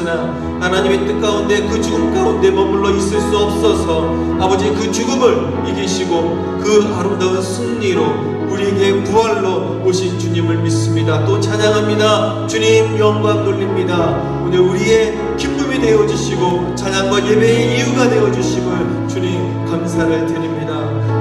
죽었으나 하나님의 뜻 가운데 그 죽음 가운데 머물러 있을 수 없어서 아버지 그 죽음을 이기시고 그 아름다운 승리로 우리에게 부활로 오신 주님을 믿습니다. 또 찬양합니다. 주님 영광 돌립니다. 오늘 우리의 기쁨이 되어주시고 찬양과 예배의 이유가 되어주심을 주님 감사를 드립니다.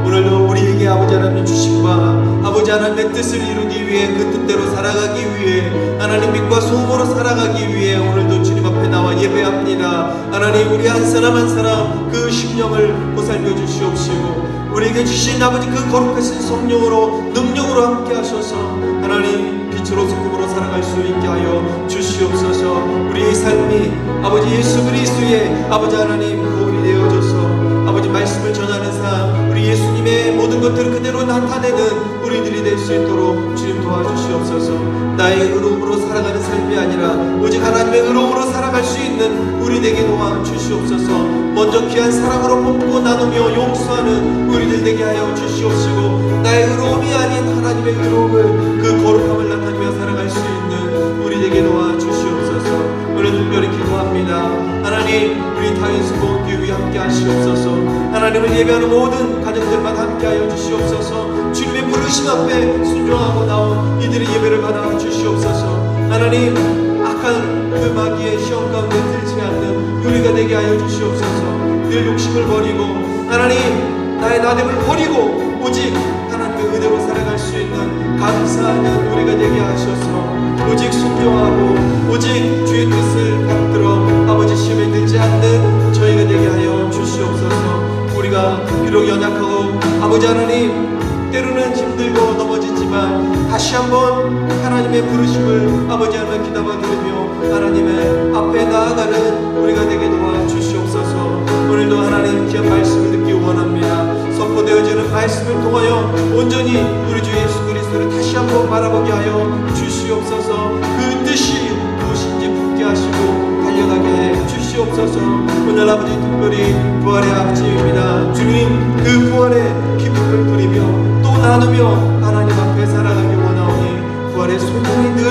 오늘도 우리에게 아버지 하나님 주심과 아버지 하나님의 뜻을 이루기 위해 그 뜻대로 살아가기 위해 하나님 믿과 소음으로 살아가기 위해 오늘도 주님 앞에 나와 예배합니다. 하나님 우리 한 사람 한 사람 그 심령을 보살펴 주시옵시고 우리에게 주신 아버지 그 거룩하신 성령으로 능력으로 함께 하셔서 하나님 빛으로 소금으로 살아갈 수 있게 하여 주시옵소서. 우리의 삶이 아버지 예수 그리스도의 아버지 하나님 보혈이 되어져서 아버지 말씀을 전하는 삶 우리 예수님의 모든 것들을 그대로 나타내는 우리들이 될 수 있도록 주님 도와주시옵소서. 나의 의로움으로 살아가는 삶이 아니라 오직 하나님의 의로움으로 살아갈 수 있는 우리 되게 도와주시옵소서. 먼저 귀한 사랑으로 뽑고 나누며 용서하는 우리들 되게 하여 주시옵시고 나의 의로움이 아닌 하나님의 의로움을 그 거룩함을 나타내며 살아갈 수 있는 우리 되게 도와주시옵소서. 오늘 특별히 기도합니다. 하나님 우리 다윈스포교회 함께 하시옵소서. 하나님을 예배하는 모든 가정들만 함께 하여 주시옵소서. 주님의 부르심 앞에 순종하고 나온 이들의 예배를 받아 주시옵소서. 하나님 악한 그 마귀의 시험 가운데 들지 않는 우리가 되게 하여 주시옵소서. 늘 욕심을 버리고 하나님 나의 나됨을 버리고 오직 하나님의 은혜로 살아갈 수 있는 감사하는 우리가 되게 하셔서 오직 순종하고 오직 주의 뜻을 받들어 아버지 시험에 들지 않는 저희가 되게 하여 주시옵소서. 우리가 비록 연약하고 아버지 하나님 때로는 힘들고 넘어지지만 다시 한번 하나님의 부르심을 아버지 하나님 기다려 들으며 하나님의 앞에 나아가는 우리가 되게 도와주시옵소서. 오늘도 하나님 귀한 말씀을 듣기 원합니다. 선포되어지는 말씀을 통하여 온전히 우리 주 예수 그리스도를 다시 한번 바라보게 하여 주시옵소서. 그 뜻이 무엇인지 붙게 하시고 달려가게 해 주시옵소서. 오늘 아버지 특별히 부활의 아침입니다. 주님 그 부활의 기쁨을 누리며 또 나누며 하나님 앞에 살아가기 원하오니 부활의 소망이 늘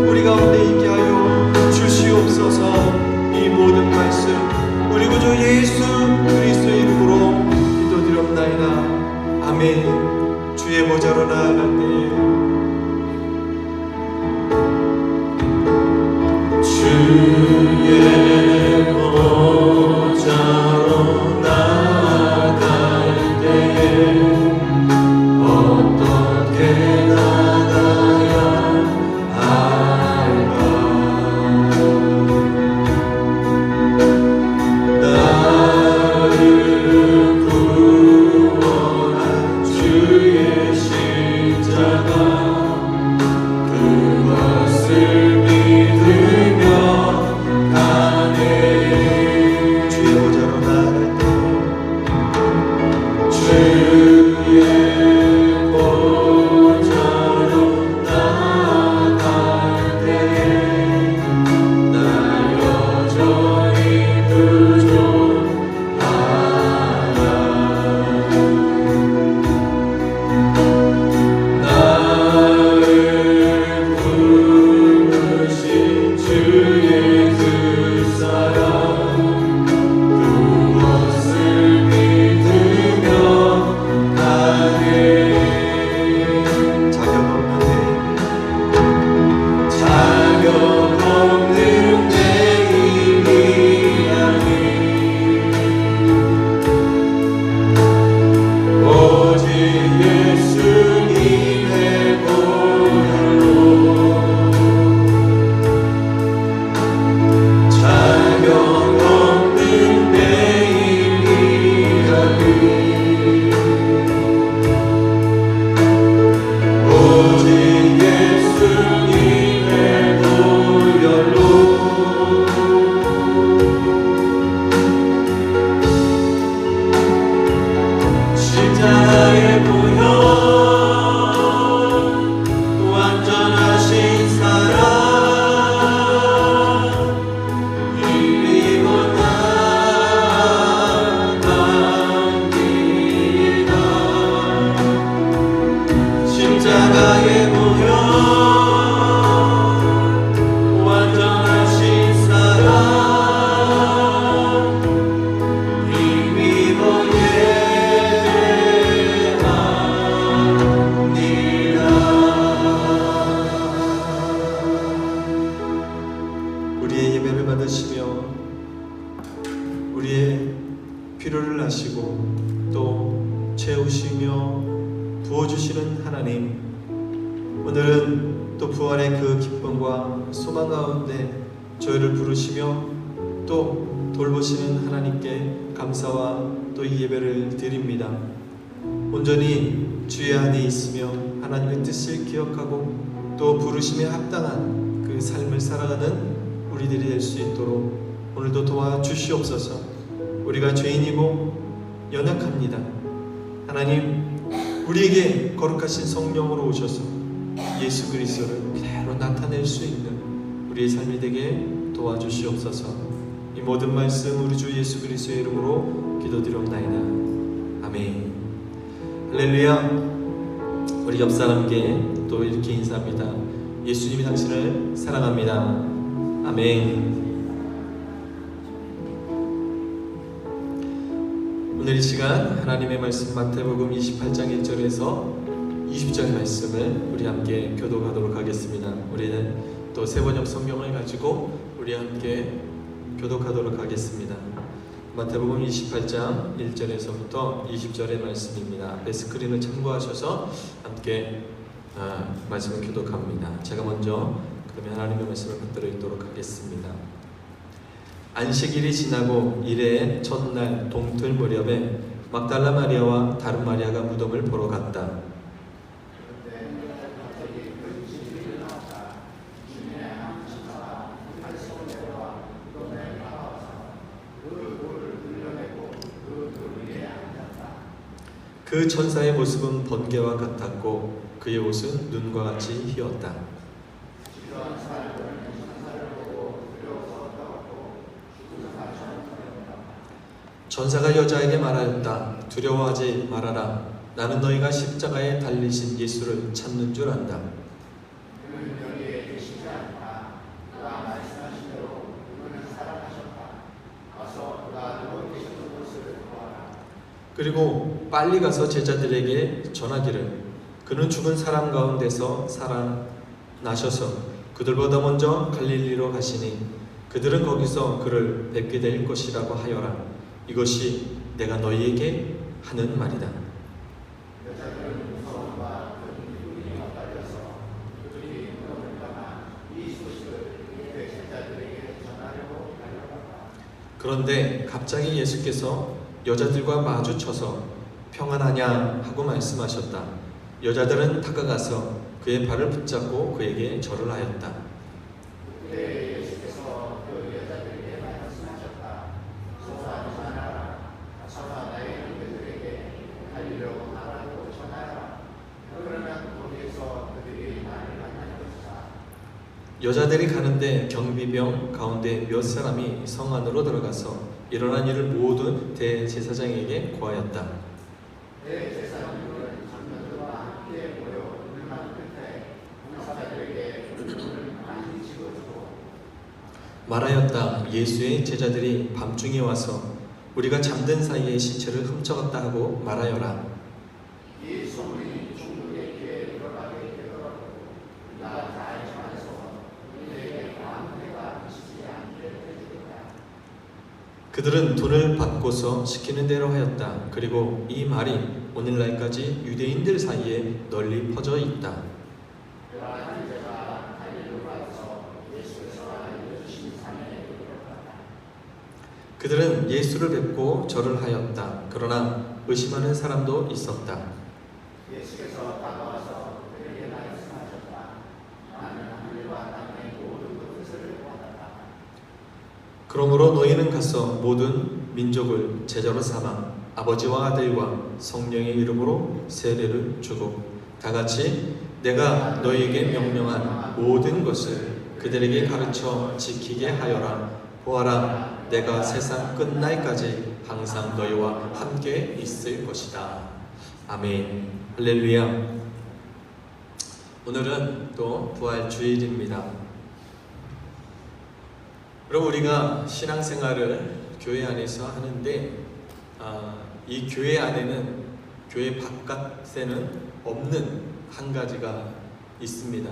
우리 가운데 있게 하여 주시옵소서. 이 모든 말씀 우리 구주 예수 그리스도의 이름으로 기도드렸나이다. 아멘. 주의 보좌로 나아갈 때에 주의 보좌로 나아갈 때에 어떻게 나가야 할까? 나를 구원한 주의 십자가 그것을 믿으며 우리의 예배를 받으시며 우리의 필요를 아시고 또 채우시며 부어주시는 하나님, 오늘은 또 부활의 그 기쁨과 소망 가운데 저희를 부르시며 또 돌보시는 하나님께 감사와 또 이 예배를 드립니다. 온전히 주의 안에 있으며 하나님의 뜻을 기억하고 또 부르심에 합당한 그 삶을 살아가는 우리들이 될 수 있도록 오늘도 도와주시옵소서. 우리가 죄인이고 연약합니다. 하나님, 우리에게 거룩하신 성령으로 오셔서 예수 그리스도를 그대로 나타낼 수 있는 우리의 삶이 되게 도와주시옵소서. 이 모든 말씀 우리 주 예수 그리스도의 이름으로 기도드리옵나이다. 아멘. 할렐루야. 우리 옆 사람께 또 이렇게 인사합니다. 예수님이 당신을 사랑합니다. 아멘. 오늘 이 시간 하나님의 말씀 마태복음 28장 1절에서 20절 말씀을 우리 함께 교독하도록 하겠습니다. 우리는 또 세번역 성경을 가지고 우리 함께 교독하도록 하겠습니다. 마태복음 28장 1절에서부터 20절의 말씀입니다. 앞에 스크린을 참고하셔서 함께 말씀을 교독합니다. 제가 먼저 그러면 하나님의 말씀을 받들어 읽도록 하겠습니다. 안식일이 지나고 이레의 첫날 동틀 무렵에 막달라 마리아와 다른 마리아가 무덤을 보러 갔다. 그 천사의 모습은 번개와 같았고 그의 옷은 눈과 같이 희었다. 천사가 여자에게 말하였다. 두려워하지 말아라. 나는 너희가 십자가에 달리신 예수를 찾는 줄 안다. 그리고 빨리 가서 제자들에게 전하기를 그는 죽은 사람 가운데서 살아나셔서 그들보다 먼저 갈릴리로 가시니 그들은 거기서 그를 뵙게 될 것이라고 하여라. 이것이 내가 너희에게 하는 말이다. 그런데 갑자기 예수께서 여자들과 마주쳐서 평안하냐 하고 말씀하셨다. 여자들은 다가가서 그의 발을 붙잡고 그에게 절을 하였다. 그때 예수께서 그 여자들에게 말씀하셨다. 소소하지 말아라. 가서가 나의 형제들에게 갈리려고 하라고 전하라. 그러면 거기에서 그들이 나를 만날 것이다. 여자들이 가는데 경비병 가운데 몇 사람이 성 안으로 들어가서 일어난 일을 모든 대제사장에게 고하였다. 대제사장들은 장로들과 함께 모여 오늘만 끝에 봉사자들에게 물을 많이 집어주고 말하였다. 예수의 제자들이 밤중에 와서 우리가 잠든 사이에 시체를 훔쳐갔다 하고 말하여라. 이 소문이 중국의 귀에 들어가게 되더라도 우리가 잘 전해서 우리에게 아무 해가 미치지 않게 해주겠다. 그들은 돈을 받고서 시키는 대로 하였다. 그리고 이 말이 오늘날까지 유대인들 사이에 널리 퍼져 있다. 그들은 예수를 뵙고 절을 하였다. 그러나 의심하는 사람도 있었다. 예수께서 다가와서 그들에게 말씀하셨다. 나는 하늘과 땅의 모든 것을 보았다. 그러므로 너희는 가서 모든 민족을 제자로 삼아 아버지와 아들과 성령의 이름으로 세례를 주고 다같이 내가 너희에게 명령한 모든 것을 그들에게 가르쳐 지키게 하여라. 보아라, 내가 세상 끝날까지 항상 너희와 함께 있을 것이다. 아멘. 할렐루야. 오늘은 또 부활 주일입니다. 여러분, 우리가 신앙생활을 교회 안에서 하는데 이 교회 안에는 교회 바깥에는 없는 한 가지가 있습니다.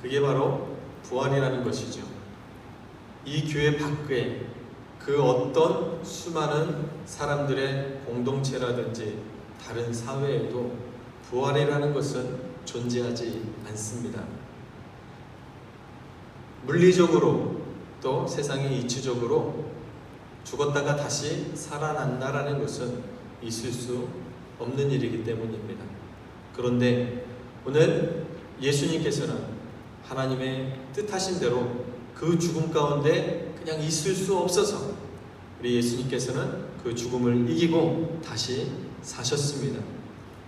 그게 바로 부활이라는 것이죠. 이 교회 밖에 그 어떤 수많은 사람들의 공동체라든지 다른 사회에도 부활이라는 것은 존재하지 않습니다. 물리적으로 또 세상의 이치적으로 죽었다가 다시 살아난다라는 것은 있을 수 없는 일이기 때문입니다. 그런데 오늘 예수님께서는 하나님의 뜻하신 대로 그 죽음 가운데 그냥 있을 수 없어서 우리 예수님께서는 그 죽음을 이기고 다시 사셨습니다.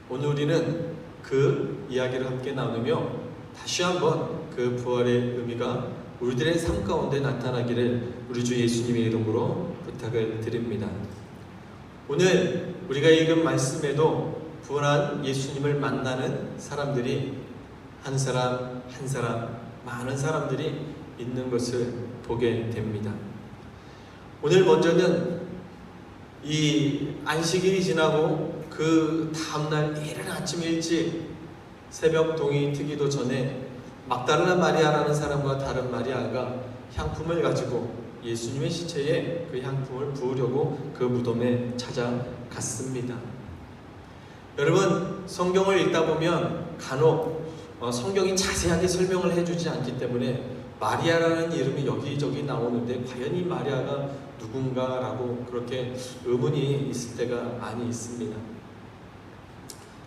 오늘 우리는 그 이야기를 함께 나누며 다시 한번 그 부활의 의미가 우리들의 삶 가운데 나타나기를 우리 주 예수님의 이름으로 부탁을 드립니다. 오늘 우리가 읽은 말씀에도 부활한 예수님을 만나는 사람들이 한 사람 한 사람 많은 사람들이 있는 것을 보게 됩니다. 오늘 먼저는 이 안식일이 지나고 그 다음날 이른 아침 일찍 새벽 동이 트기도 전에 막달라 마리아라는 사람과 다른 마리아가 향품을 가지고 예수님의 시체에 그 향품을 부으려고 그 무덤에 찾아갔습니다. 여러분, 성경을 읽다 보면 간혹 성경이 자세하게 설명을 해주지 않기 때문에 마리아라는 이름이 여기저기 나오는데 과연 이 마리아가 누군가라고 그렇게 의문이 있을 때가 많이 있습니다.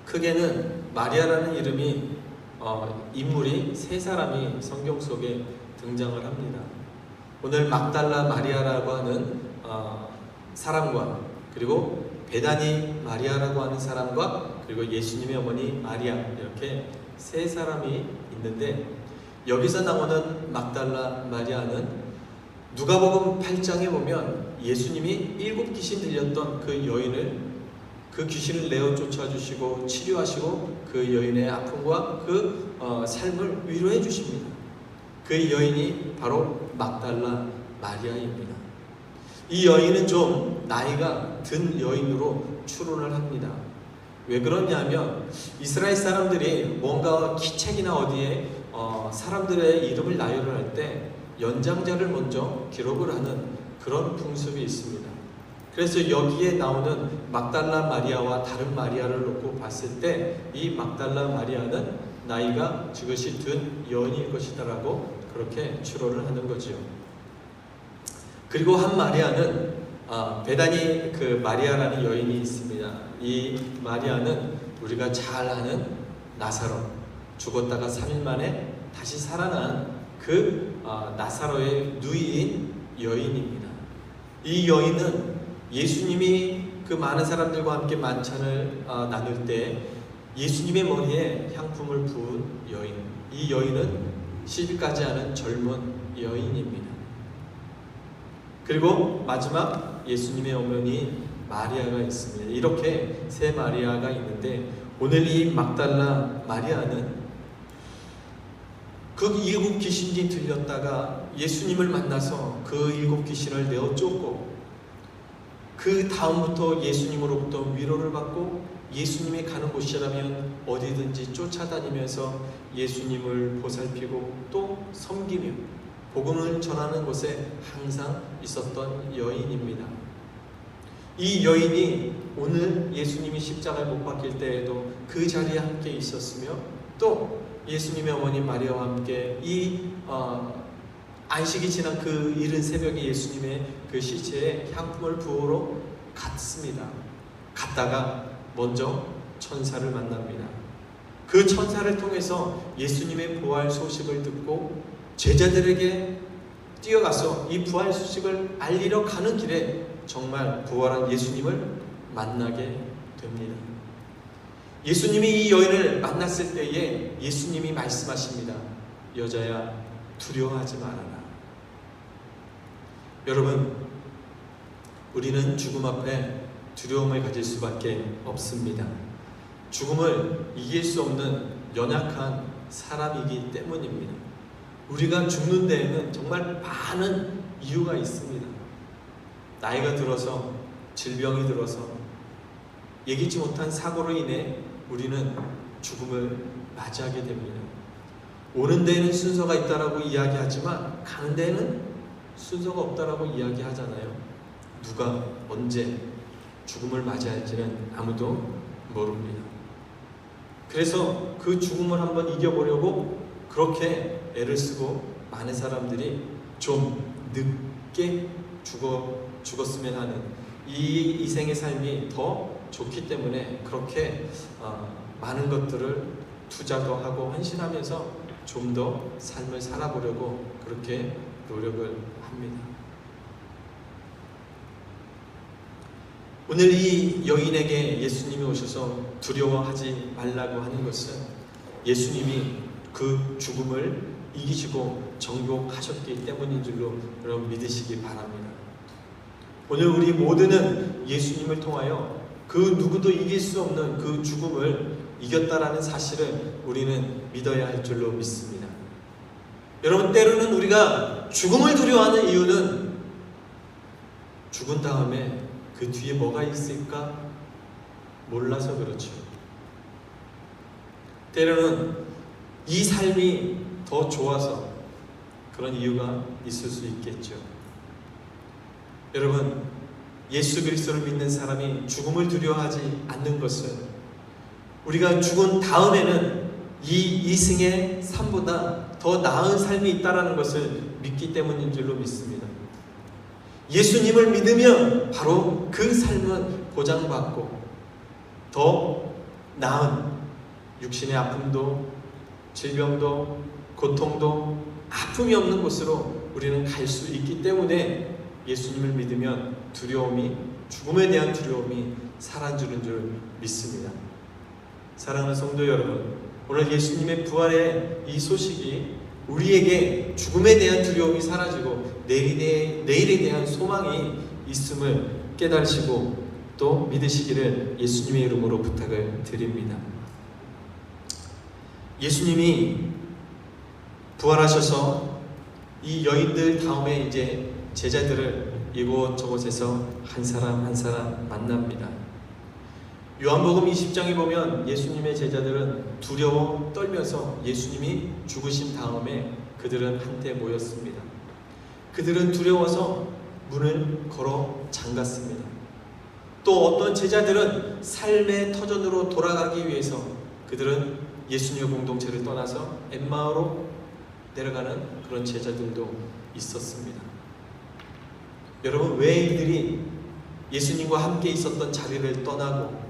크게는 마리아라는 이름이 인물이 세 사람이 성경 속에 등장을 합니다. 오늘 막달라 마리아라고 하는 사람과 그리고 베다니 마리아라고 하는 사람과 그리고 예수님의 어머니 마리아, 이렇게 세 사람이 있는데 여기서 나오는 막달라 마리아는 누가복음 8장에 보면 예수님이 7 귀신 들렸던 그 여인을 그 귀신을 내어 쫓아주시고 치료하시고 그 여인의 아픔과 그 삶을 위로해 주십니다. 그 여인이 바로 막달라 마리아입니다. 이 여인은 좀 나이가 든 여인으로 추론을 합니다. 왜 그러냐면 이스라엘 사람들이 뭔가 기책이나 어디에 사람들의 이름을 나열할 때 연장자를 먼저 기록을 하는 그런 풍습이 있습니다. 그래서 여기에 나오는 막달라 마리아와 다른 마리아를 놓고 봤을 때 이 막달라 마리아는 나이가 지긋이 든 여인일 것이다라고 그렇게 추론을 하는 거죠. 그리고 한 마리아는 베다니 그 마리아라는 여인이 있습니다. 이 마리아는 우리가 잘 아는 나사로, 죽었다가 3일 만에 다시 살아난 그 나사로의 누이인 여인입니다. 이 여인은 예수님이 그 많은 사람들과 함께 만찬을 나눌 때 예수님의 머리에 향품을 부은 여인, 이 여인은 시집가지 않은 젊은 여인입니다. 그리고 마지막 예수님의 어머니 마리아가 있습니다. 이렇게 세 마리아가 있는데 오늘 이 막달라 마리아는 그 7 귀신이 들렸다가 예수님을 만나서 그 7 귀신을 내어 쫓고 그 다음부터 예수님으로부터 위로를 받고 예수님이 가는 곳이라면 어디든지 쫓아다니면서 예수님을 보살피고 또 섬기며 복음을 전하는 곳에 항상 있었던 여인입니다. 이 여인이 오늘 예수님이 십자가에 못 박힐 때에도 그 자리에 함께 있었으며 또 예수님의 어머니 마리아와 함께 이 안식이 지난 그 이른 새벽에 예수님의 그 시체에 향품을 부으러 갔습니다. 갔다가 먼저 천사를 만납니다. 그 천사를 통해서 예수님의 부활 소식을 듣고 제자들에게 뛰어가서 이 부활 소식을 알리러 가는 길에 정말 부활한 예수님을 만나게 됩니다. 예수님이 이 여인을 만났을 때에 예수님이 말씀하십니다. 여자야, 두려워하지 말아라. 여러분, 우리는 죽음 앞에 두려움을 가질 수밖에 없습니다. 죽음을 이길 수 없는 연약한 사람이기 때문입니다. 우리가 죽는 데에는 정말 많은 이유가 있습니다. 나이가 들어서, 질병이 들어서, 예기치 못한 사고로 인해 우리는 죽음을 맞이하게 됩니다. 오는 데에는 순서가 있다라고 이야기하지만 가는 데에는 순서가 없다라고 이야기하잖아요. 누가 언제 죽음을 맞이할지는 아무도 모릅니다. 그래서 그 죽음을 한번 이겨보려고 그렇게 애를 쓰고 많은 사람들이 좀 늦게 죽었으면 하는 이 이생의 삶이 더 좋기 때문에 그렇게 많은 것들을 투자도 하고 헌신하면서 좀 더 삶을 살아보려고 그렇게 노력을 합니다. 오늘 이 여인에게 예수님이 오셔서 두려워하지 말라고 하는 것은 예수님이 그 죽음을 이기시고 정복하셨기 때문인 줄로 여러분 믿으시기 바랍니다. 오늘 우리 모두는 예수님을 통하여 그 누구도 이길 수 없는 그 죽음을 이겼다라는 사실을 우리는 믿어야 할 줄로 믿습니다. 여러분, 때로는 우리가 죽음을 두려워하는 이유는 죽은 다음에 그 뒤에 뭐가 있을까 몰라서 그렇죠. 때로는 이 삶이 더 좋아서 그런 이유가 있을 수 있겠죠. 여러분, 예수 그리스도를 믿는 사람이 죽음을 두려워하지 않는 것은 우리가 죽은 다음에는 이 이승의 삶보다 더 나은 삶이 있다는 것을 믿기 때문인 줄로 믿습니다. 예수님을 믿으면 바로 그 삶은 보장받고 더 나은 육신의 아픔도 질병도 고통도 아픔이 없는 곳으로 우리는 갈 수 있기 때문에 예수님을 믿으면 두려움이, 죽음에 대한 두려움이 사라지는 줄 믿습니다. 사랑하는 성도 여러분, 오늘 예수님의 부활의 이 소식이 우리에게 죽음에 대한 두려움이 사라지고 내일에 대한 소망이 있음을 깨달으시고 또 믿으시기를 예수님의 이름으로 부탁을 드립니다. 예수님이 부활하셔서 이 여인들 다음에 이제 제자들을 이곳저곳에서 한 사람 한 사람 만납니다. 요한복음 20장에 보면 예수님의 제자들은 두려워 떨면서 예수님이 죽으신 다음에 그들은 한때 모였습니다. 그들은 두려워서 문을 걸어 잠갔습니다. 또 어떤 제자들은 삶의 터전으로 돌아가기 위해서 그들은 예수님의 공동체를 떠나서 엠마오로 내려가는 그런 제자들도 있었습니다. 여러분, 왜 이들이 예수님과 함께 있었던 자리를 떠나고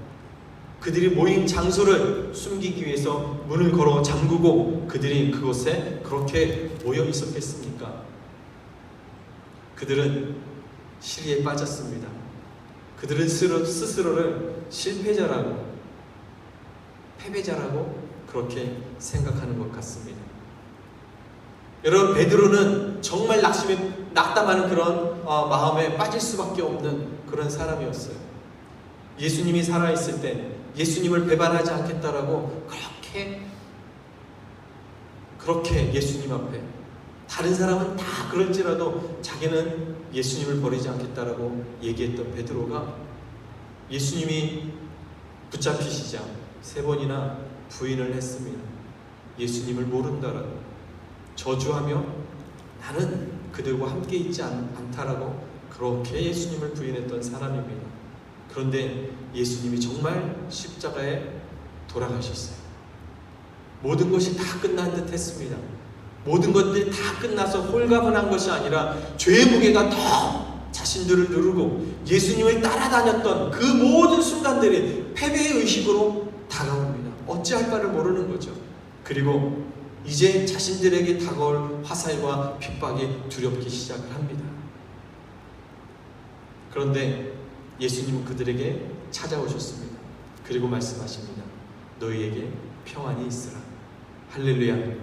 그들이 모인 장소를 숨기기 위해서 문을 걸어 잠그고 그들이 그곳에 그렇게 모여 있었겠습니까? 그들은 시리에 빠졌습니다. 그들은 스스로를 실패자라고, 패배자라고 그렇게 생각하는 것 같습니다. 여러분, 베드로는 정말 낙담하는 그런 마음에 빠질 수밖에 없는 그런 사람이었어요. 예수님이 살아있을 때 예수님을 배반하지 않겠다라고 그렇게 예수님 앞에, 다른 사람은 다 그럴지라도 자기는 예수님을 버리지 않겠다라고 얘기했던 베드로가 예수님이 붙잡히시자 3번이나 부인을 했습니다. 예수님을 모른다라고 저주하며 나는 그들과 함께 있지 않다라고 그렇게 예수님을 부인했던 사람입니다. 그런데 예수님이 정말 십자가에 돌아가셨어요. 모든 것이 다 끝난 듯 했습니다. 모든 것들이 다 끝나서 홀가분한 것이 아니라 죄의 무게가 더 자신들을 누르고 예수님을 따라다녔던 그 모든 순간들이 패배의 의식으로 다가옵니다. 어찌할 바를 모르는 거죠. 그리고 이제 자신들에게 다가올 화살과 핍박이 두렵기 시작을 합니다. 그런데 예수님은 그들에게 찾아오셨습니다. 그리고 말씀하십니다. 너희에게 평안이 있으라. 할렐루야.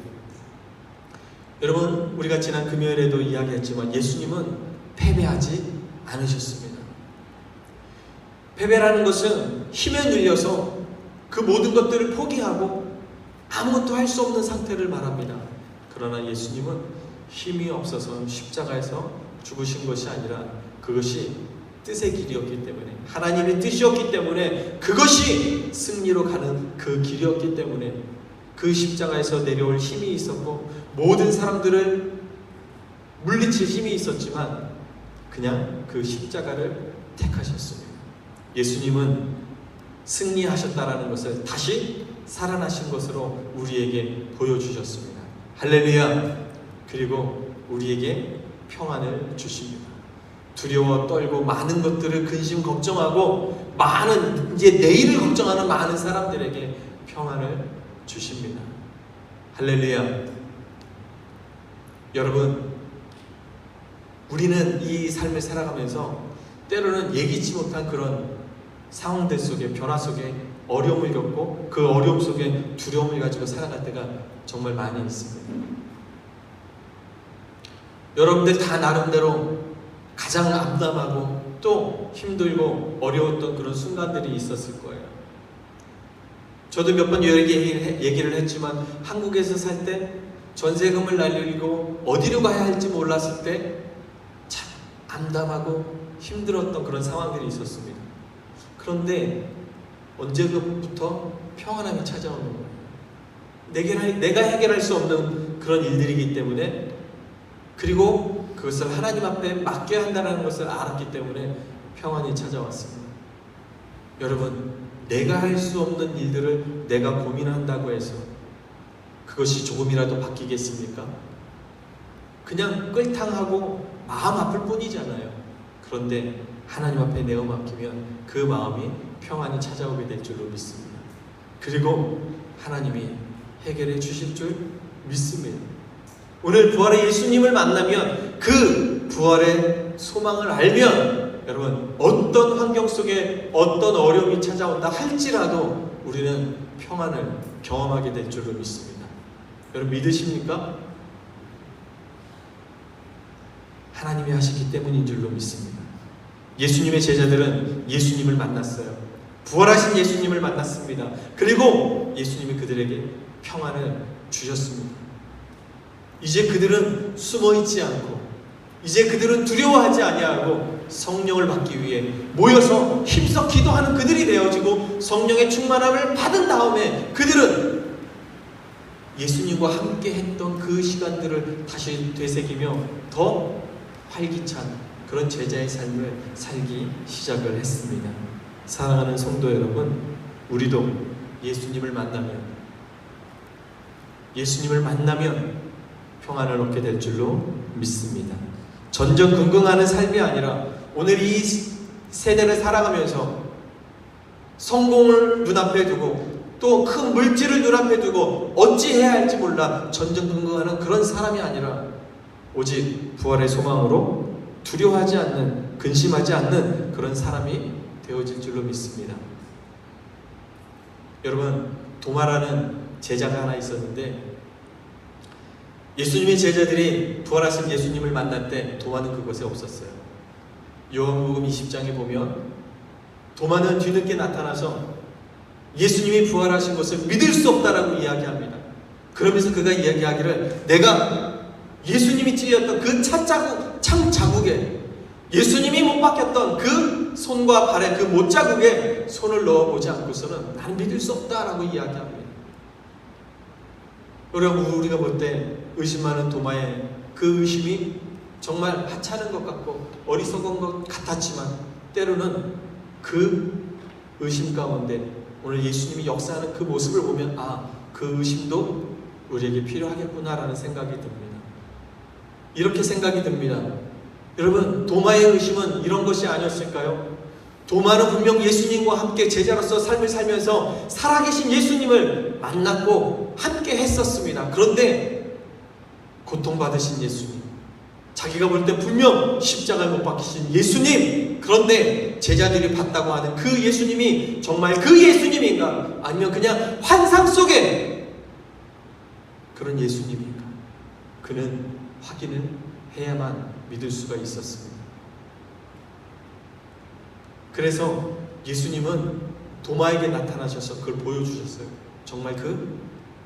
여러분, 우리가 지난 금요일에도 이야기했지만 예수님은 패배하지 않으셨습니다. 패배라는 것은 힘에 눌려서 그 모든 것들을 포기하고 아무것도 할 수 없는 상태를 말합니다. 그러나 예수님은 힘이 없어서 십자가에서 죽으신 것이 아니라 그것이 뜻의 길이었기 때문에, 하나님의 뜻이었기 때문에, 그것이 승리로 가는 그 길이었기 때문에 그 십자가에서 내려올 힘이 있었고 모든 사람들을 물리칠 힘이 있었지만 그냥 그 십자가를 택하셨습니다. 예수님은 승리하셨다라는 것을 다시 살아나신 것으로 우리에게 보여주셨습니다. 할렐루야. 그리고 우리에게 평안을 주십니다. 두려워 떨고 많은 것들을 근심 걱정하고 많은 이제 내일을 걱정하는 많은 사람들에게 평안을 주십니다. 할렐루야. 여러분, 우리는 이 삶을 살아가면서 때로는 예기치 못한 그런 상황들 속에, 변화 속에 어려움을 겪고 그 어려움 속에 두려움을 가지고 살아갈 때가 정말 많이 있습니다. 여러분들 다 나름대로 가장 암담하고 또 힘들고 어려웠던 그런 순간들이 있었을 거예요. 저도 몇 번 얘기를 했지만 한국에서 살 때 전세금을 날리고 어디로 가야 할지 몰랐을 때 참 암담하고 힘들었던 그런 상황들이 있었습니다. 그런데 언제부터 평안함이 찾아오는 거예요. 내가 해결할 수 없는 그런 일들이기 때문에, 그리고 그것을 하나님 앞에 맡겨야 한다는 것을 알았기 때문에 평안이 찾아왔습니다. 여러분, 내가 할 수 없는 일들을 내가 고민한다고 해서 그것이 조금이라도 바뀌겠습니까? 그냥 끌탕하고 마음 아플 뿐이잖아요. 그런데 하나님 앞에 내어 맡기면 그 마음이 평안이 찾아오게 될 줄로 믿습니다. 그리고 하나님이 해결해 주실 줄 믿습니다. 오늘 부활의 예수님을 만나면 그 부활의 소망을 알면 여러분, 어떤 환경 속에 어떤 어려움이 찾아온다 할지라도 우리는 평안을 경험하게 될 줄로 믿습니다. 여러분, 믿으십니까? 하나님이 하시기 때문인 줄로 믿습니다. 예수님의 제자들은 예수님을 만났어요. 부활하신 예수님을 만났습니다. 그리고 예수님이 그들에게 평안을 주셨습니다. 이제 그들은 숨어있지 않고, 이제 그들은 두려워하지 아니하고 성령을 받기 위해 모여서 힘써 기도하는 그들이 되어지고, 성령의 충만함을 받은 다음에 그들은 예수님과 함께 했던 그 시간들을 다시 되새기며 더 활기찬 그런 제자의 삶을 살기 시작을 했습니다. 사랑하는 성도 여러분, 우리도 예수님을 만나면 평안을 얻게 될 줄로 믿습니다. 전전긍긍하는 삶이 아니라 오늘 이 세대를 살아가면서 성공을 눈앞에 두고 또 큰 물질을 눈앞에 두고 어찌해야 할지 몰라 전전긍긍하는 그런 사람이 아니라 오직 부활의 소망으로 두려워하지 않는, 근심하지 않는 그런 사람이 되어질 줄로 믿습니다. 여러분, 도마라는 제자가 하나 있었는데, 예수님의 제자들이 부활하신 예수님을 만날 때 도마는 그곳에 없었어요. 요한복음 20장에 보면 도마는 뒤늦게 나타나서 예수님이 부활하신 것을 믿을 수 없다라고 이야기합니다. 그러면서 그가 이야기하기를, 내가 예수님이 찔렸던 그 창 자국에, 예수님이 못 박혔던 그 손과 발에 그 못 자국에 손을 넣어보지 않고서는 나는 믿을 수 없다라고 이야기합니다. 여러분, 우리가 볼 때 의심 많은 도마의 그 의심이 정말 하찮은 것 같고 어리석은 것 같았지만, 때로는 그 의심 가운데 오늘 예수님이 역사하는 그 모습을 보면 그 의심도 우리에게 필요하겠구나라는 생각이 듭니다. 이렇게 생각이 듭니다. 여러분, 도마의 의심은 이런 것이 아니었을까요? 도마는 분명 예수님과 함께 제자로서 삶을 살면서 살아계신 예수님을 만났고 함께 했었습니다. 그런데 고통받으신 예수님, 자기가 볼 때 분명 십자가를 못 박히신 예수님, 그런데 제자들이 봤다고 하는 그 예수님이 정말 그 예수님인가, 아니면 그냥 환상 속에 그런 예수님인가, 그는 확인을 해야만 믿을 수가 있었습니다. 그래서 예수님은 도마에게 나타나셔서 그걸 보여주셨어요. 정말 그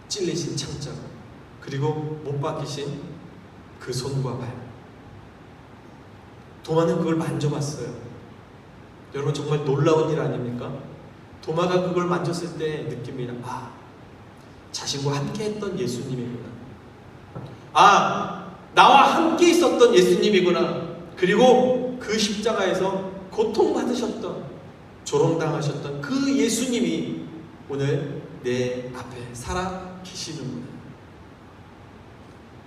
찔리신 창자국, 그리고 못 박히신 그 손과 발. 도마는 그걸 만져봤어요. 여러분, 정말 놀라운 일 아닙니까? 도마가 그걸 만졌을 때 느낍니다. 자신과 함께 했던 예수님이구나. 나와 함께 있었던 예수님이구나. 그리고 그 십자가에서 고통받으셨던, 조롱당하셨던 그 예수님이 오늘 내 앞에 살아 계시는구나.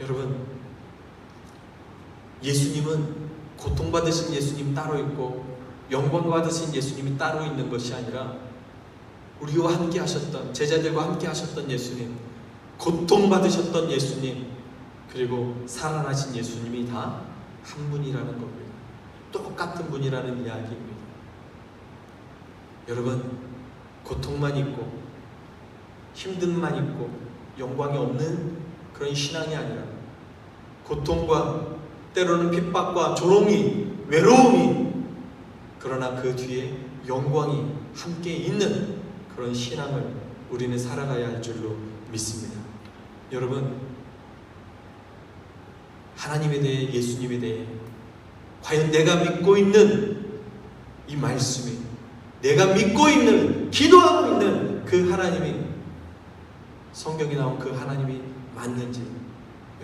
여러분, 예수님은 고통받으신 예수님 따로 있고 영광 받으신 예수님이 따로 있는 것이 아니라 우리와 함께 하셨던, 제자들과 함께 하셨던 예수님, 고통받으셨던 예수님, 그리고 살아나신 예수님이 다 한 분이라는 겁니다. 똑같은 분이라는 이야기입니다. 여러분, 고통만 있고 힘듦만 있고 영광이 없는 그런 신앙이 아니라 고통과 때로는 핍박과 조롱이, 외로움이, 그러나 그 뒤에 영광이 함께 있는 그런 신앙을 우리는 살아가야 할 줄로 믿습니다. 여러분, 하나님에 대해, 예수님에 대해 과연 내가 믿고 있는 이 말씀이, 내가 믿고 있는, 기도하고 있는 그 하나님이, 성경에 나온 그 하나님이 맞는지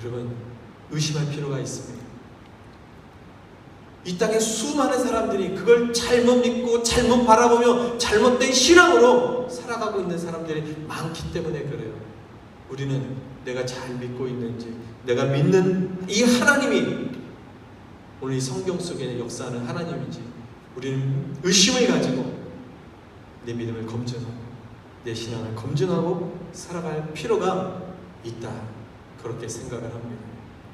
여러분 의심할 필요가 있습니다. 이 땅에 수많은 사람들이 그걸 잘못 믿고 잘못 바라보며 잘못된 신앙으로 살아가고 있는 사람들이 많기 때문에 그래요. 우리는 내가 잘 믿고 있는지, 내가 믿는 이 하나님이 오늘 이 성경 속에 역사하는 하나님인지 우리는 의심을 가지고 내 믿음을 검증하고 내 신앙을 검증하고 살아갈 필요가 있다, 그렇게 생각을 합니다.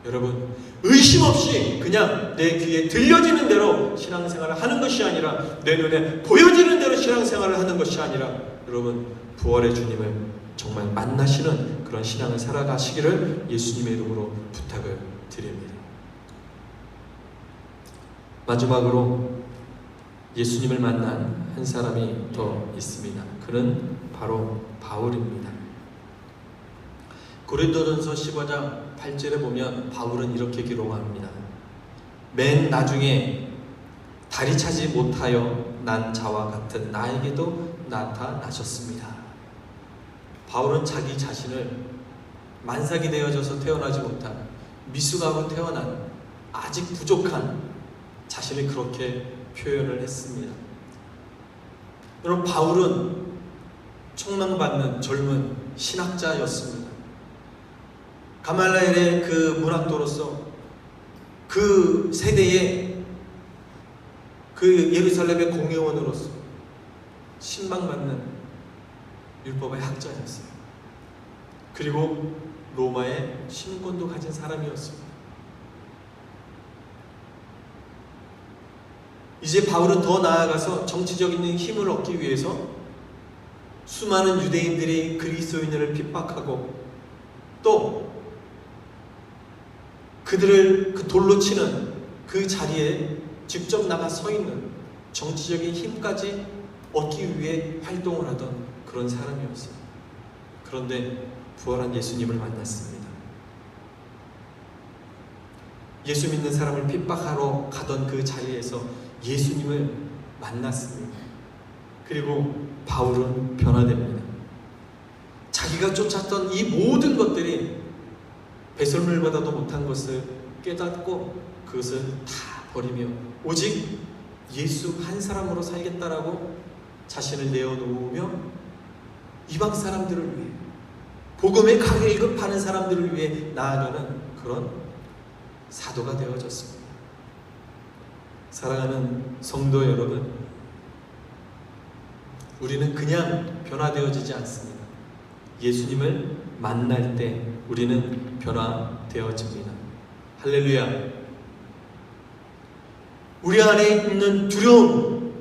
여러분, 의심 없이 그냥 내 귀에 들려지는 대로 신앙생활을 하는 것이 아니라, 내 눈에 보여지는 대로 신앙생활을 하는 것이 아니라, 여러분, 부활의 주님을 정말 만나시는 그런 신앙을 살아가시기를 예수님의 이름으로 부탁을 드립니다. 마지막으로 예수님을 만난 한 사람이 더 있습니다. 그는 바로 바울입니다. 고린도전서 15장 8절에 보면 바울은 이렇게 기록합니다. 맨 나중에 다리 차지 못하여 난 자와 같은 나에게도 나타나셨습니다. 바울은 자기 자신을 만삭이 되어져서 태어나지 못한, 미숙아로 태어난 아직 부족한 자신을 그렇게 표현을 했습니다. 여러분, 바울은 촉망받는 젊은 신학자였습니다. 가말리엘의 그 문학도로서 그 세대의 그 예루살렘의 공회원으로서 신망받는 율법의 학자였어요. 그리고 로마의 신권도 가진 사람이었습니다. 이제 바울은 더 나아가서 정치적인 힘을 얻기 위해서 수많은 유대인들이 그리스도인들을 핍박하고 또 그들을 그 돌로 치는 그 자리에 직접 나가 서 있는 정치적인 힘까지 얻기 위해 활동을 하던 그런 사람이었어요. 그런데 부활한 예수님을 만났습니다. 예수 믿는 사람을 핍박하러 가던 그 자리에서 예수님을 만났습니다. 그리고 바울은 변화됩니다. 자기가 쫓았던 이 모든 것들이 배설물보다도 못한 것을 깨닫고 그것을 다 버리며 오직 예수 한 사람으로 살겠다라고 자신을 내어놓으며 이방 사람들을 위해, 복음의 강일급하는 사람들을 위해 나아가는 그런 사도가 되어졌습니다. 사랑하는 성도 여러분, 우리는 그냥 변화되어지지 않습니다. 예수님을 만날 때 우리는 변화되어집니다. 할렐루야. 우리 안에 있는 두려움,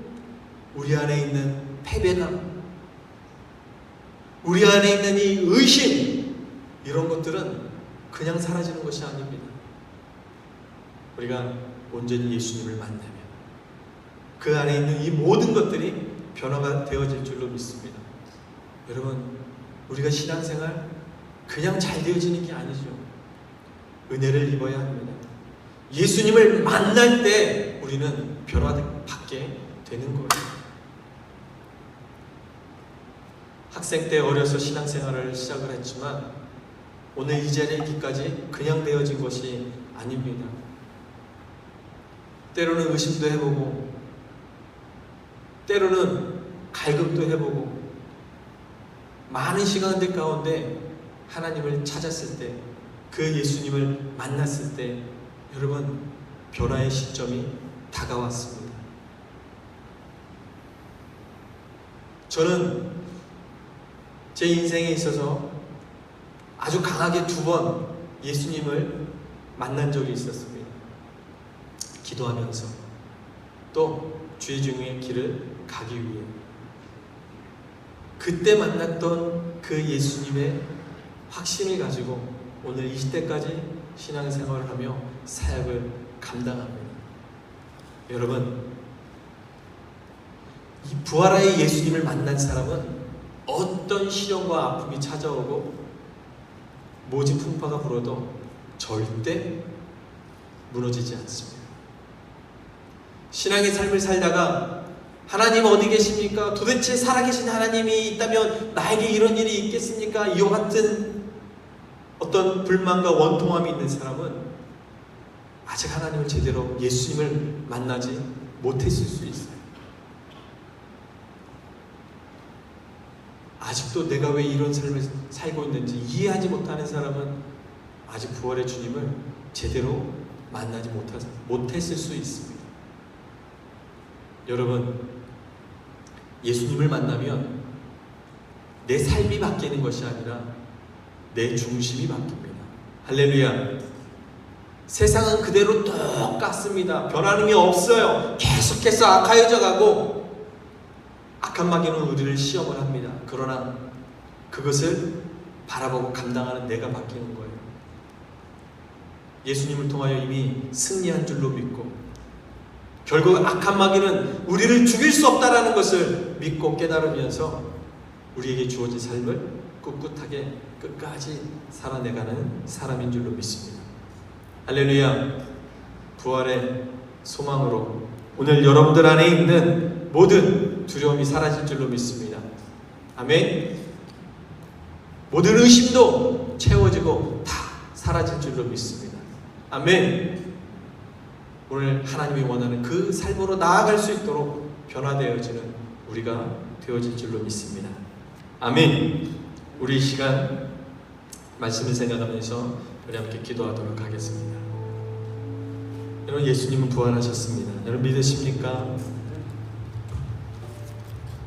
우리 안에 있는 패배감, 우리 안에 있는 이 의심, 이런 것들은 그냥 사라지는 것이 아닙니다. 우리가 온전히 예수님을 만나면 그 안에 있는 이 모든 것들이 변화가 되어질 줄로 믿습니다. 여러분, 우리가 신앙생활 그냥 잘 되어지는 게 아니죠. 은혜를 입어야 합니다. 예수님을 만날 때 우리는 변화받게 되는 거예요. 학생 때 어려서 신앙생활을 시작을 했지만 오늘 이 자리에 있기까지 그냥 되어진 것이 아닙니다. 때로는 의심도 해보고, 때로는 갈급도 해보고, 많은 시간들 가운데 하나님을 찾았을 때, 그 예수님을 만났을 때 여러분 변화의 시점이 다가왔습니다. 저는 제 인생에 있어서 아주 강하게 2번 예수님을 만난 적이 있었습니다. 기도하면서, 또 주의 중의 길을 가기 위해. 그때 만났던 그 예수님의 확신을 가지고 오늘 20대까지 신앙생활을 하며 사역을 감당합니다. 여러분, 이 부활의 예수님을 만난 사람은 어떤 시련과 아픔이 찾아오고 모진 풍파가 불어도 절대 무너지지 않습니다. 신앙의 삶을 살다가 하나님 어디 계십니까? 도대체 살아계신 하나님이 있다면 나에게 이런 일이 있겠습니까? 이와 같은 어떤 불만과 원통함이 있는 사람은 아직 하나님을 제대로, 예수님을 만나지 못했을 수 있어요. 아직도 내가 왜 이런 삶을 살고 있는지 이해하지 못하는 사람은 아직 부활의 주님을 제대로 만나지 못했을 수 있습니다. 여러분, 예수님을 만나면 내 삶이 바뀌는 것이 아니라 내 중심이 바뀝니다. 할렐루야. 세상은 그대로 똑같습니다. 변함이 없어요. 계속해서 악하여져 가고 악한 마귀는 우리를 시험을 합니다. 그러나 그것을 바라보고 감당하는 내가 바뀌는 거예요. 예수님을 통하여 이미 승리한 줄로 믿고, 결국 악한 마귀는 우리를 죽일 수 없다라는 것을 믿고 깨달으면서 우리에게 주어진 삶을 꿋꿋하게 끝까지 살아내가는 사람인 줄로 믿습니다. 할렐루야. 부활의 소망으로 오늘 여러분들 안에 있는 모든 두려움이 사라질 줄로 믿습니다. 아멘. 모든 의심도 채워지고 다 사라질 줄로 믿습니다. 아멘. 오늘 하나님이 원하는 그 삶으로 나아갈 수 있도록 변화되어지는 우리가 되어질 줄로 믿습니다. 아멘. 우리 이 시간 말씀을 생각하면서 우리 함께 기도하도록 하겠습니다. 여러분, 예수님은 부활하셨습니다. 여러분 믿으십니까?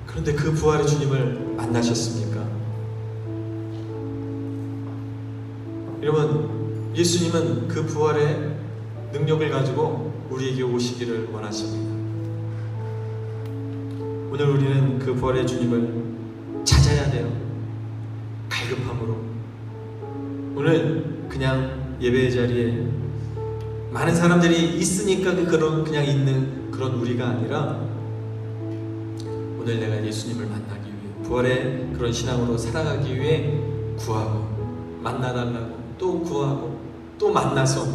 그런데 그 부활의 주님을 만나셨습니까? 여러분, 예수님은 그 부활의 능력을 가지고 우리에게 오시기를 원하십니다. 오늘 우리는 그 부활의 주님을 찾아야 돼요. 갈급함으로. 오늘 그냥 예배의 자리에 많은 사람들이 있으니까 그냥 있는 그런 우리가 아니라, 오늘 내가 예수님을 만나기 위해, 부활의 그런 신앙으로 살아가기 위해 구하고, 만나달라고, 또 구하고, 또 만나서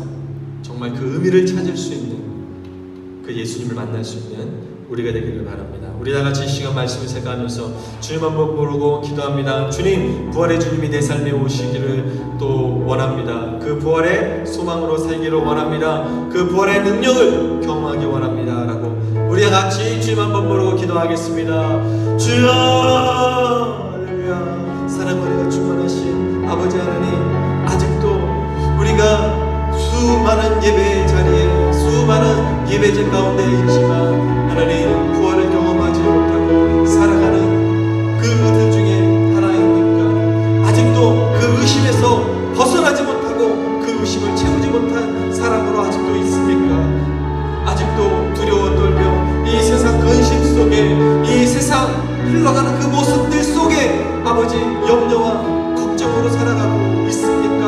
정말 그 의미를 찾을 수 있는, 그 예수님을 만날 수 있는 우리가 되기를 바랍니다. 우리 다 같이 이 시간 말씀을 생각하면서 주님 한번 부르고 기도합니다. 주님, 부활의 주님이 내 삶에 오시기를 또 원합니다. 그 부활의 소망으로 살기를 원합니다. 그 부활의 능력을 경험하기 원합니다. 라고 우리 다 같이 주님 한번 부르고 기도하겠습니다. 주여, 할렐루야. 사랑과 은혜가 충만하신 아버지 하나님, 아직도 우리가 수많은 예배 자리에, 수많은 예배제 가운데 있지만 하나님, 부활을 경험하지 못하고 살아가는 그들 중에 하나입니까? 아직도 그 의심에서 벗어나지 못하고 그 의심을 채우지 못한 사람으로 아직도 있습니까? 아직도 두려워 떨며 이 세상 근심 속에, 이 세상 흘러가는 그 모습들 속에 아버지 염려와 걱정으로 살아가고 있습니까?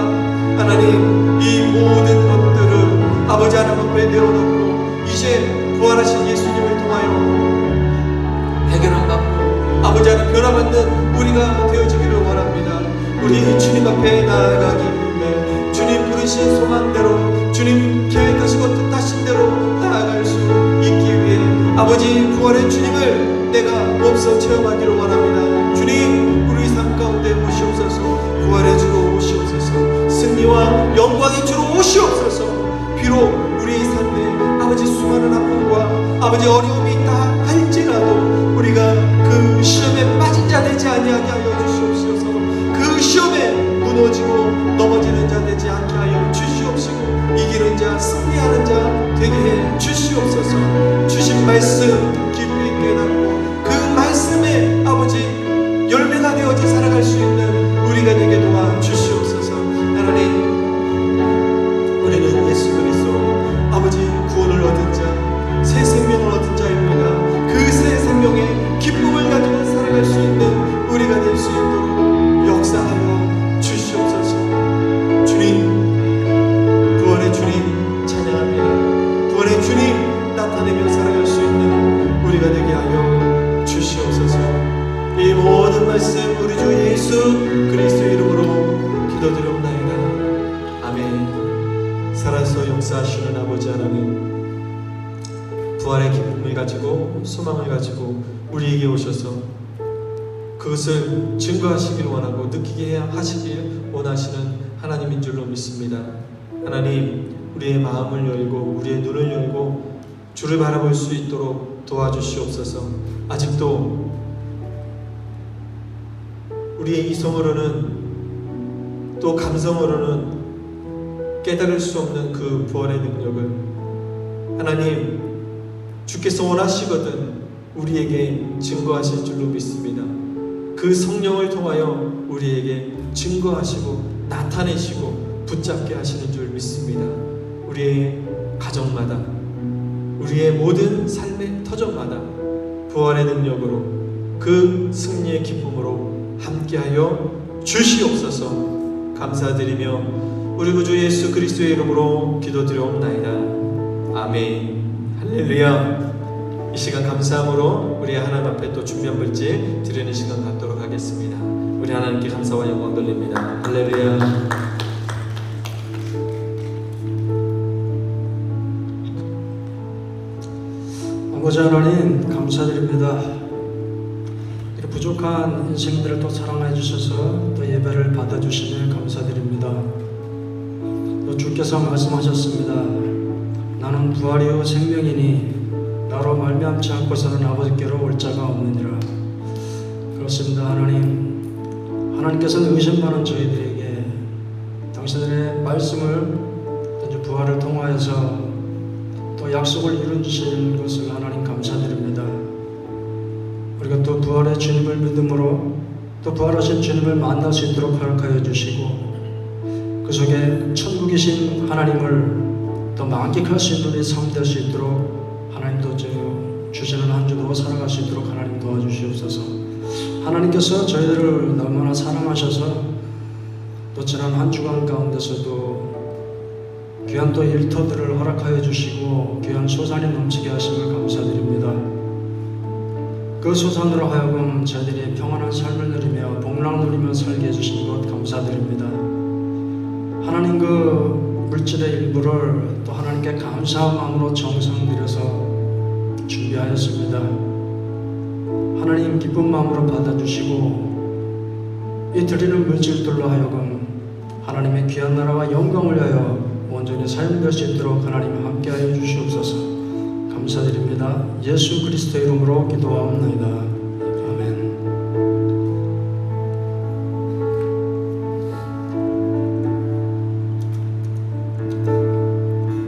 하나님, 이 모든 것들을 아버지 하나님 앞에 내려놓고 이제 부활하신 예수님을 통하여 해결함 받고 아버지 하나님 변화받는 우리가 되어지기를 원합니다. 우리 주님 앞에 나아가기 위해, 주님 부르신 소망대로, 주님 계획하시고 뜻하신 대로 나아갈 수 있기 위해 아버지 부활의 주님을 내가 몸소 체험하기를 원합니다. 주님, 우리 삶 가운데 오시옵소서. 부활의 주로 오시옵소서. 승리와 영광의 주로 오시옵소서. 비록 우리의 삶에 아버지 수많은 아픔과 아버지 어려움이 있다 할지라도 우리가 그 시험에 빠진 자 되지 아니하게 하여 주시옵소서. 그 시험에 무너지고 넘어지는 자 되지 않게 하여 주시옵시고 이기는 자 승리하는 자 되게 해 주시옵소서. 주신 말씀 깊이 깨닫고 그 말씀에 아버지 열매가 되어져 살아갈 수 있는 우리가 되게 도와 주시옵소서. 하나님, 우리는 예수 그리스도 아버지 구원을 얻은 자, 새 생명을 얻은 자입니다. 그 새 생명의 기쁨을 가지고 살아갈 수 있는 우리가 될 수 있도록 역사하여 주시옵소서. 주님, 부활의 주님 찬양합니다. 부활의 주님 나타내며 살아갈 수 있는 우리가 되게 하여 주시옵소서. 이 모든 말씀 우리 주 예수 그리스도의 이름으로 기도드려옵나이다. 아멘. 살아서 역사하시는 아버지 하나님, 부활의 기쁨을 가지고 소망을 가지고 우리에게 오셔서 그것을 증거하시길 원하고 느끼게 하시길 원하시는 하나님인 줄로 믿습니다. 하나님, 우리의 마음을 열고 우리의 눈을 열고 주를 바라볼 수 있도록 도와주시옵소서. 아직도 우리의 이성으로는 또 감성으로는 깨달을 수 없는 그 부활의 능력을 하나님 주께서 원하시거든 우리에게 증거하실 줄로 믿습니다. 그 성령을 통하여 우리에게 증거하시고 나타내시고 붙잡게 하시는 줄 믿습니다. 우리의 가정마다 우리의 모든 삶의 터전마다 부활의 능력으로 그 승리의 기쁨으로 함께하여 주시옵소서. 감사드리며 우리 구주 예수 그리스도의 이름으로 기도드려옵나이다. 아멘. 할렐루야. 이 시간 감사함으로 우리 하나님 앞에 또 준비한 물질 드리는 시간 갖도록 하겠습니다. 우리 하나님께 감사와 영광 돌립니다. 할렐루야. 아버지 하나님 감사드립니다. 이렇게 부족한 인생들을 또 사랑해 주셔서 또 예배를 받아주시며 감사드립니다. 또 주께서 말씀하셨습니다. 나는 부활이요 생명이니 나로 말미암지 않고서는 아버지께로 올 자가 없느니라. 그렇습니다. 하나님께서는 의심많은 저희들에게 당신의 말씀을 부활을 통하여서 또 약속을 이루어주신 것을 하나님 감사드립니다. 우리가 또 부활의 주님을 믿음으로 또 부활하신 주님을 만날 수 있도록 허락하여 주시고 그 속에 천국이신 하나님을 또 만끽할 수 있는 우리 삶 될 수 있도록 하나님도 주시는 한 주도 살아갈 수 있도록 하나님 도와주시옵소서. 하나님께서 저희들을 너무나 사랑하셔서 또 지난 한 주간 가운데서도 귀한 또 일터들을 허락하여 주시고 귀한 소산이 넘치게 하심을 감사드립니다. 그 소산으로 하여금 저희들이 평안한 삶을 누리며 복락을 누리며 살게 해주신 것 감사드립니다. 하나님 그 물질의 일부를 또 하나님께 감사한 마음으로 정성 들여서 준비하였습니다. 하나님 기쁜 마음으로 받아주시고 이 드리는 물질들로 하여금 하나님의 귀한 나라와 영광을 위하여 온전히 사용될 수 있도록 하나님 함께하여 주시옵소서. 감사드립니다. 예수 그리스도의 이름으로 기도하옵나이다. 아멘.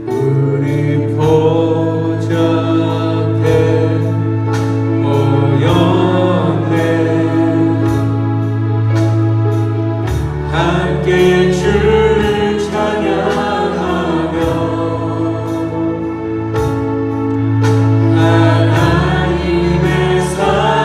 우리 보좌 앞에 모였네. 함께 주를 찬양하며 하나님의 사랑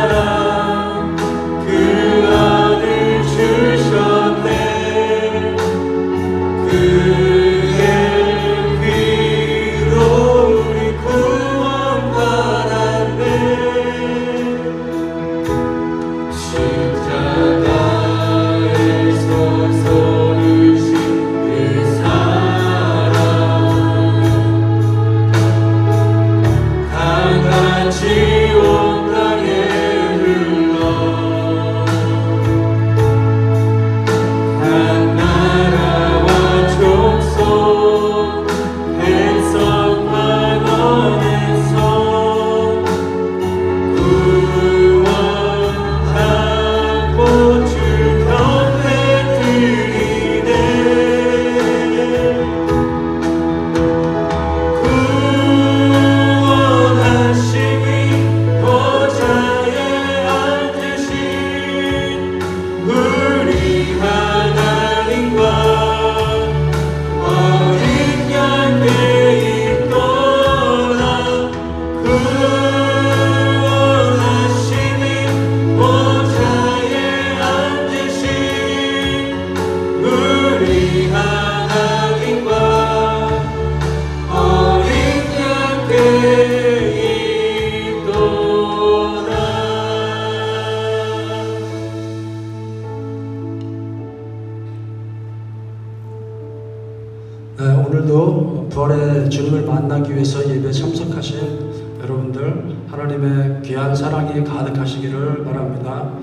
만나기 위해서 예배에 참석하신 여러분들 하나님의 귀한 사랑이 가득하시기를 바랍니다.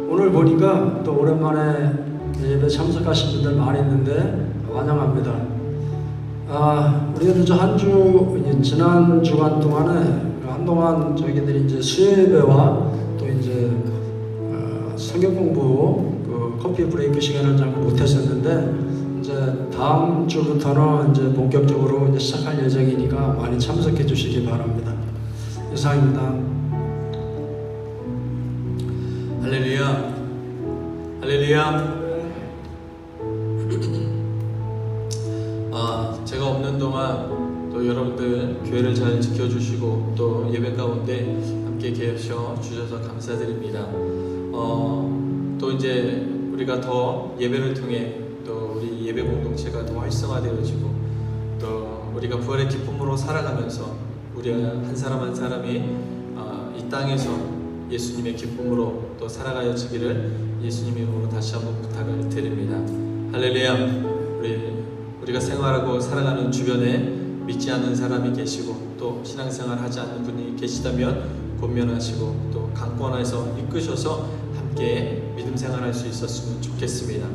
오늘 보니까 또 오랜만에 예배 참석하신 분들 많이 있는데 환영합니다. 우리가 한 주 지난 주간 동안에 한동안 저희들이 이제 수요 예배와 또 이제 성경 공부 커피 브레이크 시간을 잠깐 못했었는데 이제 다음 주부터는 이제 본격적으로 이제 시작할 예정이니까 많이 참석해 주시기 바랍니다. 이상입니다. 할렐루야, 할렐루야. 제가 없는 동안 또 여러분들 교회를 잘 지켜주시고 또 예배 가운데 함께 계셔 주셔서 감사드립니다. 또 이제 우리가 더 예배를 통해 또 우리 예배 공동체가 더 활성화되어지고 또 우리가 부활의 기쁨으로 살아가면서 우리 한 사람 한 사람이 이 땅에서 예수님의 기쁨으로 또 살아가야지기를 예수님의 이름으로 다시 한번 부탁을 드립니다. 할렐루야. 우리가 생활하고 살아가는 주변에 믿지 않는 사람이 계시고 또 신앙생활 하지 않는 분이 계시다면 권면하시고 또 강권해서 이끄셔서 함께 믿음 생활할 수 있었으면 좋겠습니다.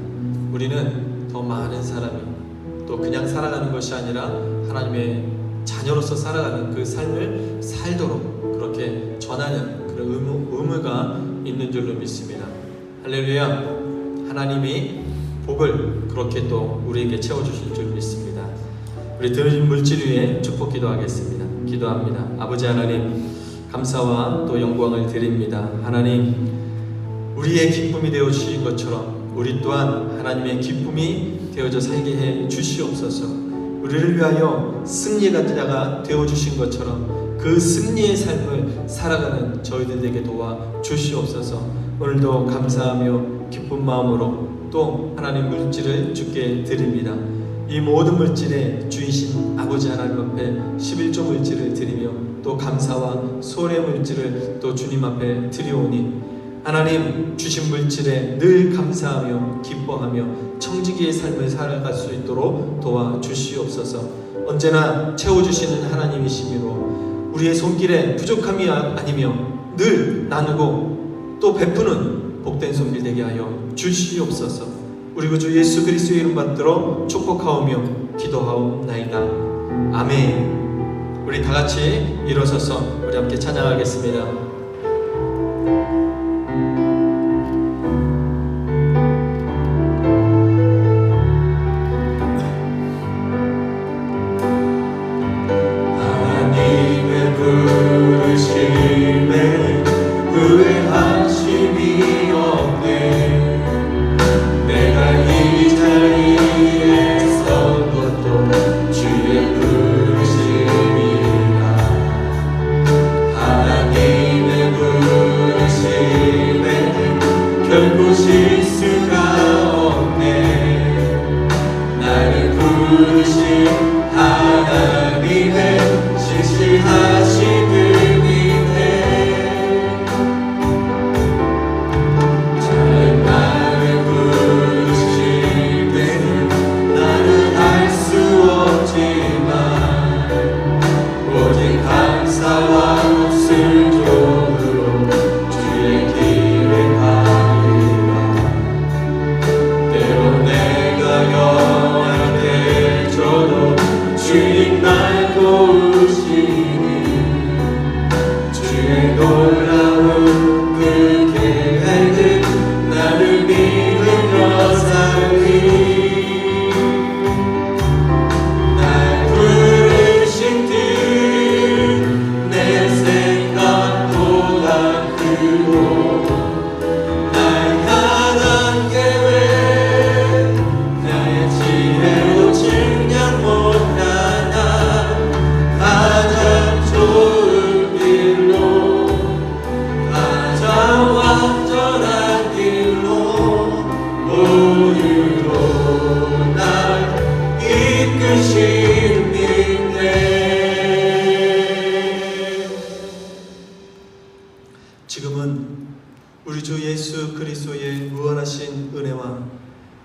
우리는 더 많은 사람이 또 그냥 살아가는 것이 아니라 하나님의 자녀로서 살아가는 그 삶을 살도록 그렇게 전하는 그런 의무가 있는 줄로 믿습니다. 할렐루야. 하나님이 복을 그렇게 또 우리에게 채워주실 줄 믿습니다. 우리 드린 물질 위에 축복 기도하겠습니다. 기도합니다. 아버지 하나님, 감사와 또 영광을 드립니다. 하나님, 우리의 기쁨이 되어 주신 것처럼 우리 또한 하나님의 기쁨이 되어져 살게 해 주시옵소서. 우리를 위하여 승리의 자가 되어 주신 것처럼 그 승리의 삶을 살아가는 저희들에게 도와 주시옵소서. 오늘도 감사하며 기쁜 마음으로 또 하나님 물질을 주께 드립니다. 이 모든 물질에 주이신 아버지 하나님 앞에 11조 물질을 드리며 또 감사와 소원의 물질을 또 주님 앞에 드리오니 하나님 주신 물질에 늘 감사하며 기뻐하며 청지기의 삶을 살아갈 수 있도록 도와주시옵소서. 언제나 채워주시는 하나님이시므로 우리의 손길에 부족함이 아니며 늘 나누고 또 베푸는 복된 손길 되게 하여 주시옵소서. 우리 구주 예수 그리스도의 이름 받들어 축복하오며 기도하옵나이다. 아멘. 우리 다 같이 일어서서 우리 함께 찬양하겠습니다.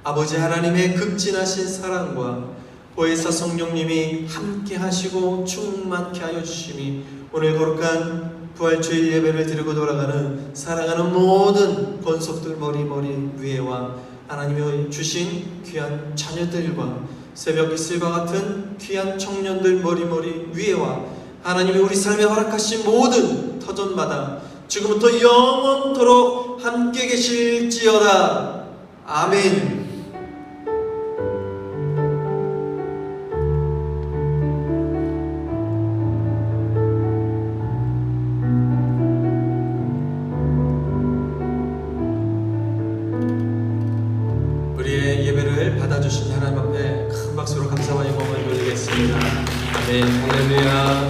아버지 하나님의 극진하신 사랑과 보혜사 성령님이 함께 하시고 충만케 하여 주심이 오늘 거룩한 부활주일 예배를 드리고 돌아가는 사랑하는 모든 권속들 머리 위에와 하나님이 주신 귀한 자녀들과 새벽 이슬과 같은 귀한 청년들 머리 위에와 하나님이 우리 삶에 허락하신 모든 터전마다 지금부터 영원토록 함께 계실지어다. 아멘. 우리의 예배를 받아주신 하나님 앞에 큰 박수로 감사와 영광을 돌리겠습니다. 아멘. 할렐루야.